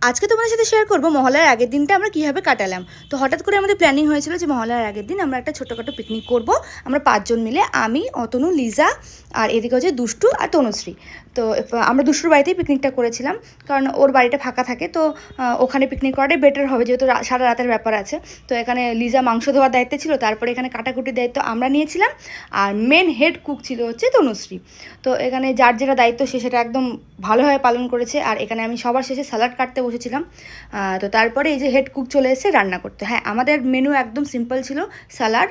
আজকে তোমাদের সাথে শেয়ার করবো মহালয়ার আগের দিনটা আমরা কীভাবে কাটালাম। তো হঠাৎ করে আমাদের প্ল্যানিং হয়েছিল যে মহালয়ার আগের দিন আমরা একটা ছোটোখাটো পিকনিক করব। আমরা 5 জন মিলে, আমি, অতনু, লিজা আর এদিকে হচ্ছে দুষ্টু আর তনুশ্রী। তো আমরা দুষ্টুর বাড়িতেই পিকনিকটা করেছিলাম, কারণ ওর বাড়িটা ফাঁকা থাকে। তো ওখানে পিকনিক করাটাই বেটার হবে, যেহেতু সারা রাতের ব্যাপার আছে। তো এখানে লিজা মাংস ধোয়ার দায়িত্ব ছিল, তারপরে এখানে কাটাকুটির দায়িত্ব আমরা নিয়েছিলাম, আর মেন হেড কুক ছিল হচ্ছে তনুশ্রী। তো এখানে যার যেটা দায়িত্ব সে সেটা একদম ভালোভাবে পালন করেছে। আর এখানে আমি সবার শেষে স্যালাড কাটতে বসেছিলাম। তো তারপরে এই যে হেড কুক চলে এসেছে রান্না করতে। হ্যাঁ, আমাদের মেনু একদম সিম্পল ছিল, স্যালাড,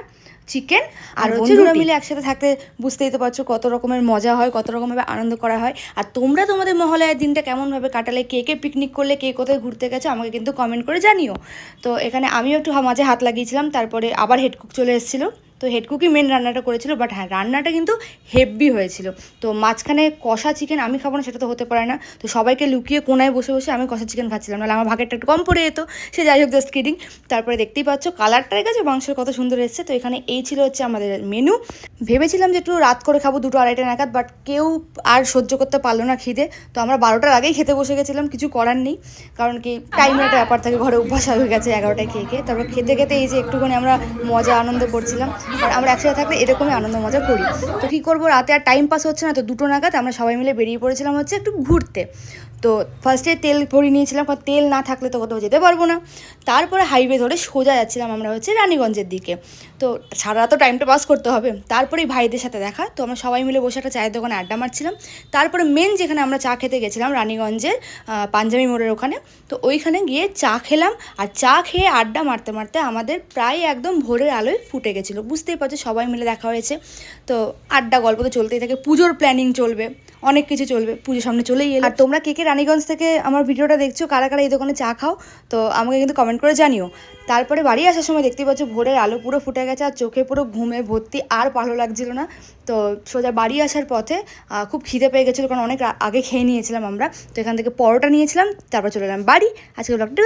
চিকেন আর বন্ধুরা মিলে একসাথে থাকতে বুঝতেই তো পারছো কত রকমের মজা হয়, কত রকমভাবে আনন্দ করা হয়। আর তোমরা তোমাদের মহালয়ার দিনটা কেমনভাবে কাটালে, কে কে পিকনিক করলে, কে কোথায় ঘুরতে গেছো আমাকে কিন্তু কমেন্ট করে জানিও। তো এখানে আমিও একটু মাঝে হাত লাগিয়েছিলাম, তারপরে আবার হেড কুক চলে এসেছিলো। তো হেড কুকই মেন রান্নাটা করেছিল, বাট হ্যাঁ, রান্নাটা কিন্তু হেভি হয়েছিল। তো মাঝখানে কষা চিকেন আমি খাবো না, সেটা তো হতে পারে না। তো সবাইকে লুকিয়ে কোনায় বসে বসে আমি কষা চিকেন খাচ্ছিলাম, নাহলে আমার ভাগেরটা একটু কম পড়ে যেত। সে যাই হোক, জাস্ট কিডিং। তারপরে দেখতেই পাচ্ছ কালারটার কাছে মাংসের কত সুন্দর এসছে। তো এখানে এই ছিল হচ্ছে আমাদের মেনু। ভেবেছিলাম যে একটু রাত করে খাবো, 2-2:30 নাগাদ, বাট কেউ আর সহ্য করতে পারলো না খিদে। তো আমরা 12টার আগেই খেতে বসে গেছিলাম, কিছু করার নেই, কারণ কি টাইমের একটা ব্যাপার থাকে, ঘরে অভ্যাস হয়ে গেছে 11টায় খেয়ে খেয়ে। তারপর খেতে খেতে এই যে একটুখানি আমরা মজা আনন্দ করছিলাম। আর আমরা একসাথে থাকলে এরকমই আনন্দ মজা করি। তো কী করবো, রাতে আর টাইম পাস হচ্ছে না, তো 2টো নাগাদ আমরা সবাই মিলে বেরিয়ে পড়েছিলাম হচ্ছে একটু ঘুরতে। তো ফার্স্টে তেল ভরিয়ে নিয়েছিলাম, কারণ তেল না থাকলে তো কোথাও যেতে পারবো না। তারপরে হাইওয়ে ধরে সোজা যাচ্ছিলাম আমরা হচ্ছে রানীগঞ্জের দিকে। তো সারা রাত টাইমটা পাস করতে হবে। তারপরেই ভাইদের সাথে দেখা, তো আমরা সবাই মিলে বসে একটা চায়ের দোকানে আড্ডা মারছিলাম। তারপরে মেন যেখানে আমরা চা খেতে গেছিলাম, রানীগঞ্জের পাঞ্জাবি মোড়ের ওখানে। তো ওইখানে গিয়ে চা খেলাম, আর চা খেয়ে আড্ডা মারতে মারতে আমাদের প্রায় একদম ভোরের আলোয় ফুটে গেছিলো। বুঝতেই পারছো, সবাই মিলে দেখা হয়েছে। তো আড্ডা গল্প তো চলতেই থাকে, পুজোর প্ল্যানিং চলবে, অনেক কিছু চলবে, পুজোর সামনে চলেই এলো। আর তোমরা কে কে রানীগঞ্জ থেকে আমার ভিডিওটা দেখছো, কারা কারা এই দোকানে চা খাও, তো আমাকে কিন্তু কমেন্ট করে জানিও। তারপরে বাড়ি আসার সময় দেখতেই পাচ্ছ ভোরের আলো পুরো ফুটে গেছে, আর চোখে পুরো ঘুমে ভর্তি, আর ভালো লাগছিল না। তো সোজা বাড়ি আসার পথে খুব খিদে পেয়ে গেছিলো, কারণ অনেক আগে খেয়ে নিয়েছিলাম আমরা। তো এখান থেকে পরোটা নিয়েছিলাম, তারপর চলে এলাম বাড়ি। আজকে ব্লগটা